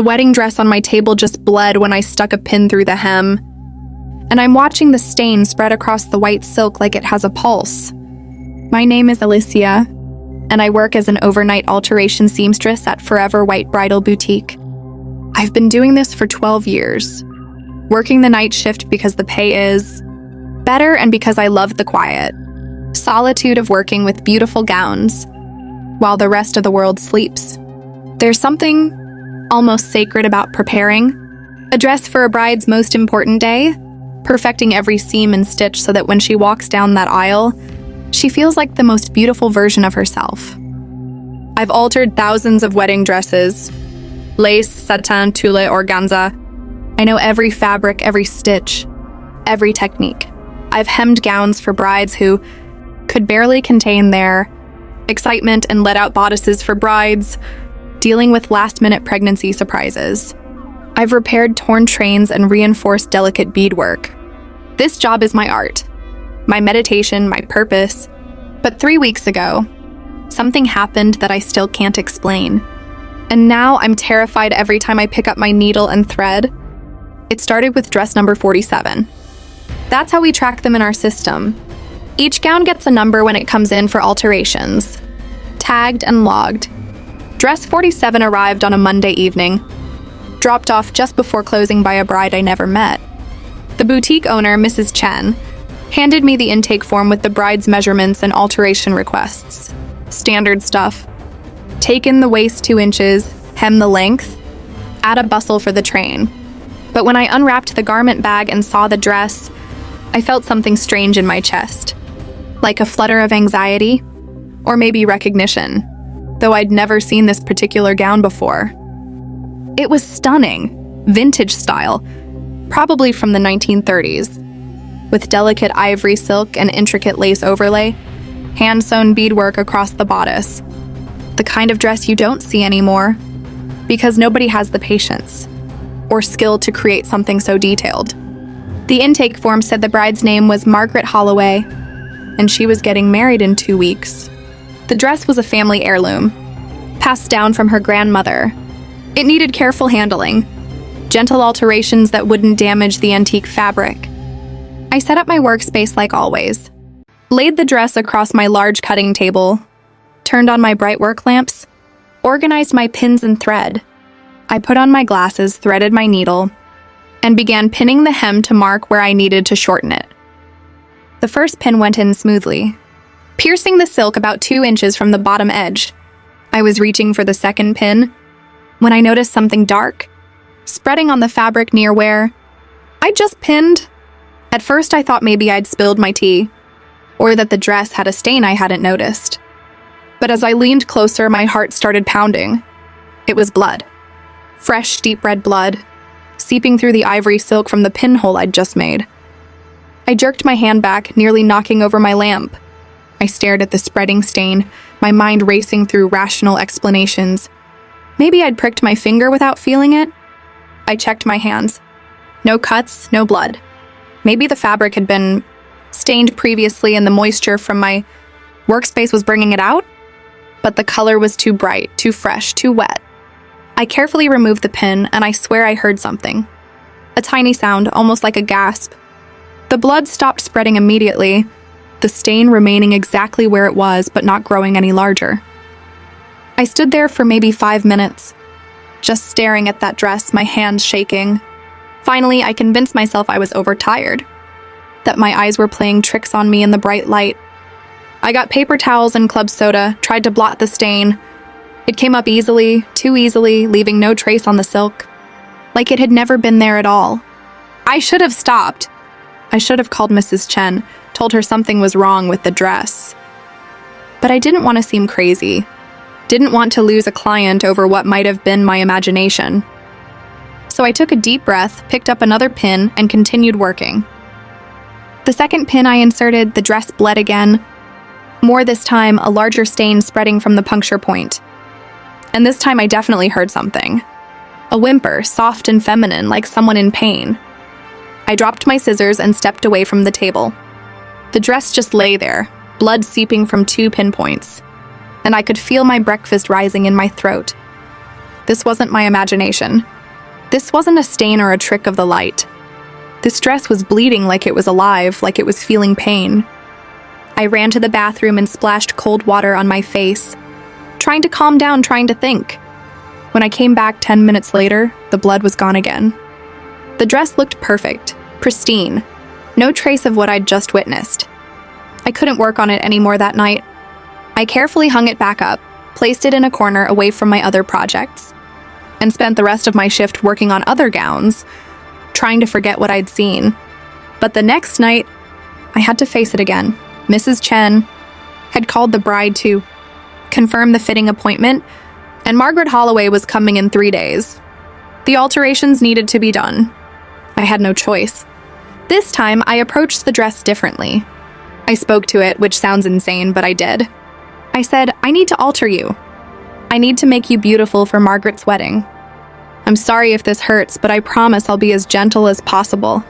The wedding dress on my table just bled when I stuck a pin through the hem, and I'm watching the stain spread across the white silk like it has a pulse. My name is Alicia, and I work as an overnight alteration seamstress at Forever White Bridal Boutique. I've been doing this for 12 years, working the night shift because the pay is better and because I love the quiet solitude of working with beautiful gowns while the rest of the world sleeps. There's something almost sacred about preparing a dress for a bride's most important day, perfecting every seam and stitch so that when she walks down that aisle, she feels like the most beautiful version of herself. I've altered thousands of wedding dresses, lace, satin, tulle, organza. I know every fabric, every stitch, every technique. I've hemmed gowns for brides who could barely contain their excitement and let out bodices for brides dealing with last-minute pregnancy surprises. I've repaired torn trains and reinforced delicate beadwork. This job is my art, my meditation, my purpose. But 3 weeks ago, something happened that I still can't explain. And now I'm terrified every time I pick up my needle and thread. It started with dress number 47. That's how we track them in our system. Each gown gets a number when it comes in for alterations, tagged and logged. Dress 47 arrived on a Monday evening, dropped off just before closing by a bride I never met. The boutique owner, Mrs. Chen, handed me the intake form with the bride's measurements and alteration requests. Standard stuff. Take in the waist 2 inches, hem the length, add a bustle for the train. But when I unwrapped the garment bag and saw the dress, I felt something strange in my chest. Like a flutter of anxiety, or maybe recognition, though I'd never seen this particular gown before. It was stunning, vintage style, probably from the 1930s, with delicate ivory silk and intricate lace overlay, hand-sewn beadwork across the bodice. The kind of dress you don't see anymore, because nobody has the patience or skill to create something so detailed. The intake form said the bride's name was Margaret Holloway, and she was getting married in 2 weeks. The dress was a family heirloom, passed down from her grandmother. It needed careful handling, gentle alterations that wouldn't damage the antique fabric. I set up my workspace like always, laid the dress across my large cutting table, turned on my bright work lamps, organized my pins and thread. I put on my glasses, threaded my needle, and began pinning the hem to mark where I needed to shorten it. The first pin went in smoothly, piercing the silk about 2 inches from the bottom edge. I was reaching for the second pin when I noticed something dark, spreading on the fabric near where I just pinned. At first I thought maybe I'd spilled my tea, or that the dress had a stain I hadn't noticed. But as I leaned closer, my heart started pounding. It was blood. Fresh, deep red blood, seeping through the ivory silk from the pinhole I'd just made. I jerked my hand back, nearly knocking over my lamp. I stared at the spreading stain, my mind racing through rational explanations. Maybe I'd pricked my finger without feeling it. I checked my hands. No cuts, no blood. Maybe the fabric had been stained previously and the moisture from my workspace was bringing it out, but the color was too bright, too fresh, too wet. I carefully removed the pin, and I swear I heard something. A tiny sound, almost like a gasp. The blood stopped spreading immediately, the stain remaining exactly where it was, but not growing any larger. I stood there for maybe 5 minutes, just staring at that dress, my hands shaking. Finally, I convinced myself I was overtired, that my eyes were playing tricks on me in the bright light. I got paper towels and club soda, tried to blot the stain. It came up easily, too easily, leaving no trace on the silk, like it had never been there at all. I should have stopped. I should have called Mrs. Chen, told her something was wrong with the dress. But I didn't want to seem crazy. Didn't want to lose a client over what might have been my imagination. So I took a deep breath, picked up another pin, and continued working. The second pin I inserted, the dress bled again. More this time, a larger stain spreading from the puncture point. And this time I definitely heard something. A whimper, soft and feminine, like someone in pain. I dropped my scissors and stepped away from the table. The dress just lay there, blood seeping from 2 pinpoints, and I could feel my breakfast rising in my throat. This wasn't my imagination. This wasn't a stain or a trick of the light. This dress was bleeding like it was alive, like it was feeling pain. I ran to the bathroom and splashed cold water on my face, trying to calm down, trying to think. When I came back 10 minutes later, the blood was gone again. The dress looked perfect, pristine, no trace of what I'd just witnessed. I couldn't work on it anymore that night. I carefully hung it back up, placed it in a corner away from my other projects, and spent the rest of my shift working on other gowns, trying to forget what I'd seen. But the next night, I had to face it again. Mrs. Chen had called the bride to confirm the fitting appointment, and Margaret Holloway was coming in 3 days. The alterations needed to be done. I had no choice. This time, I approached the dress differently. I spoke to it, which sounds insane, but I did. I said, I need to alter you. I need to make you beautiful for Margaret's wedding. I'm sorry if this hurts, but I promise I'll be as gentle as possible.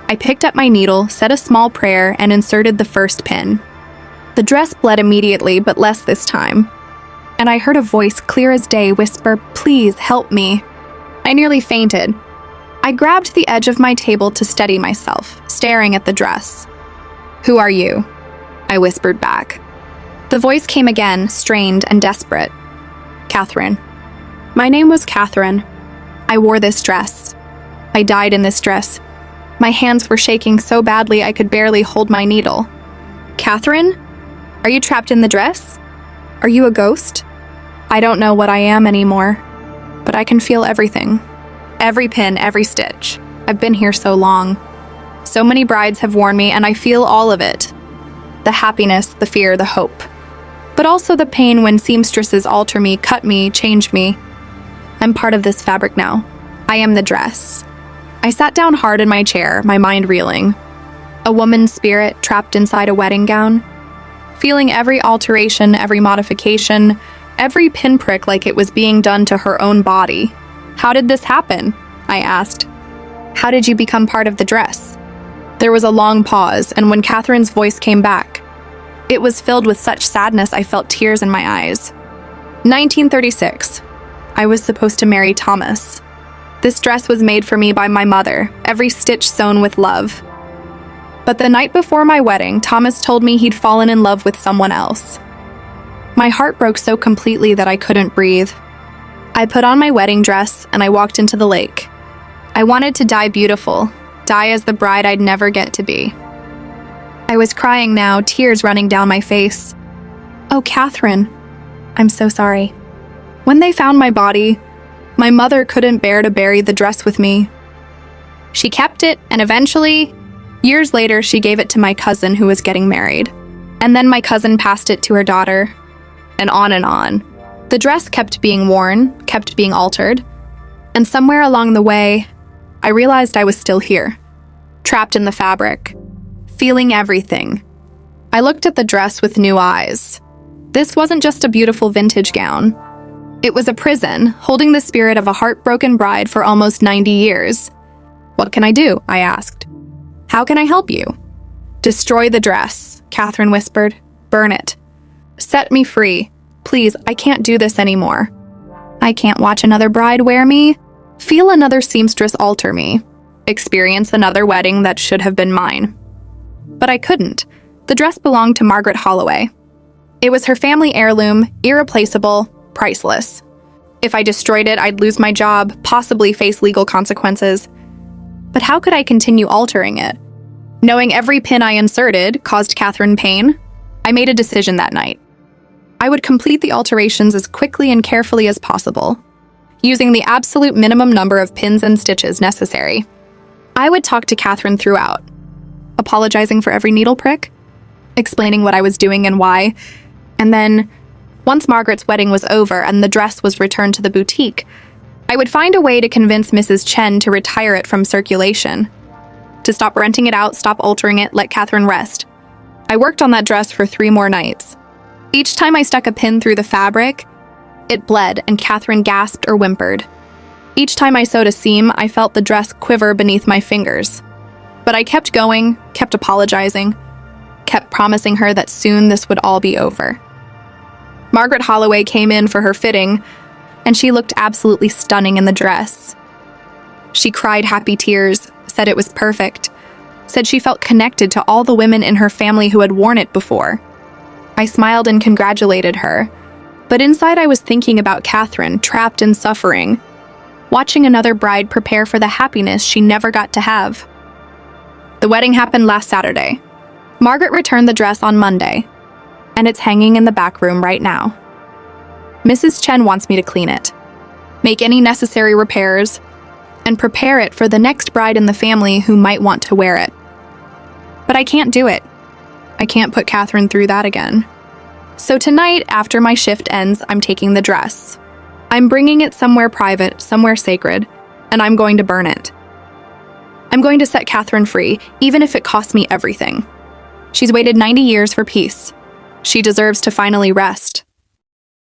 I picked up my needle, said a small prayer, and inserted the first pin. The dress bled immediately, but less this time. And I heard a voice clear as day whisper, "Please help me." I nearly fainted. I grabbed the edge of my table to steady myself, staring at the dress. "Who are you?" I whispered back. The voice came again, strained and desperate. "Catherine." My name was Catherine. I wore this dress. I died in this dress. My hands were shaking so badly I could barely hold my needle. "Catherine? Are you trapped in the dress? Are you a ghost?" I don't know what I am anymore, but I can feel everything. Every pin, every stitch. I've been here so long. So many brides have worn me, and I feel all of it. The happiness, the fear, the hope. But also the pain when seamstresses alter me, cut me, change me. I'm part of this fabric now. I am the dress. I sat down hard in my chair, my mind reeling. A woman's spirit trapped inside a wedding gown. Feeling every alteration, every modification, every pinprick like it was being done to her own body. "How did this happen?" I asked. "How did you become part of the dress?" There was a long pause, and when Catherine's voice came back, it was filled with such sadness I felt tears in my eyes. 1936. I was supposed to marry Thomas. This dress was made for me by my mother, every stitch sewn with love. But the night before my wedding, Thomas told me he'd fallen in love with someone else. My heart broke so completely that I couldn't breathe. I put on my wedding dress and I walked into the lake. I wanted to die beautiful, die as the bride I'd never get to be. I was crying now, tears running down my face. "Oh, Catherine, I'm so sorry." When they found my body, my mother couldn't bear to bury the dress with me. She kept it, and eventually, years later, she gave it to my cousin who was getting married. And then my cousin passed it to her daughter, and on and on. The dress kept being worn, kept being altered, and somewhere along the way, I realized I was still here, trapped in the fabric, feeling everything. I looked at the dress with new eyes. This wasn't just a beautiful vintage gown. It was a prison, holding the spirit of a heartbroken bride for almost 90 years. "What can I do?" I asked. "How can I help you?" "Destroy the dress," Catherine whispered. "Burn it. Set me free. Please, I can't do this anymore. I can't watch another bride wear me, feel another seamstress alter me, experience another wedding that should have been mine." But I couldn't. The dress belonged to Margaret Holloway. It was her family heirloom, irreplaceable, priceless. If I destroyed it, I'd lose my job, possibly face legal consequences. But how could I continue altering it? Knowing every pin I inserted caused Catherine pain, I made a decision that night. I would complete the alterations as quickly and carefully as possible, using the absolute minimum number of pins and stitches necessary. I would talk to Catherine throughout, apologizing for every needle prick, explaining what I was doing and why, and then, once Margaret's wedding was over and the dress was returned to the boutique, I would find a way to convince Mrs. Chen to retire it from circulation, to stop renting it out, stop altering it, let Catherine rest. I worked on that dress for 3 more nights. Each time I stuck a pin through the fabric, it bled and Catherine gasped or whimpered. Each time I sewed a seam, I felt the dress quiver beneath my fingers. But I kept going, kept apologizing, kept promising her that soon this would all be over. Margaret Holloway came in for her fitting, and she looked absolutely stunning in the dress. She cried happy tears, said it was perfect, said she felt connected to all the women in her family who had worn it before. I smiled and congratulated her, but inside I was thinking about Catherine, trapped in suffering, watching another bride prepare for the happiness she never got to have. The wedding happened last Saturday. Margaret returned the dress on Monday, and it's hanging in the back room right now. Mrs. Chen wants me to clean it, make any necessary repairs, and prepare it for the next bride in the family who might want to wear it. But I can't do it. I can't put Catherine through that again. So tonight, after my shift ends, I'm taking the dress. I'm bringing it somewhere private, somewhere sacred, and I'm going to burn it. I'm going to set Catherine free, even if it costs me everything. She's waited 90 years for peace. She deserves to finally rest.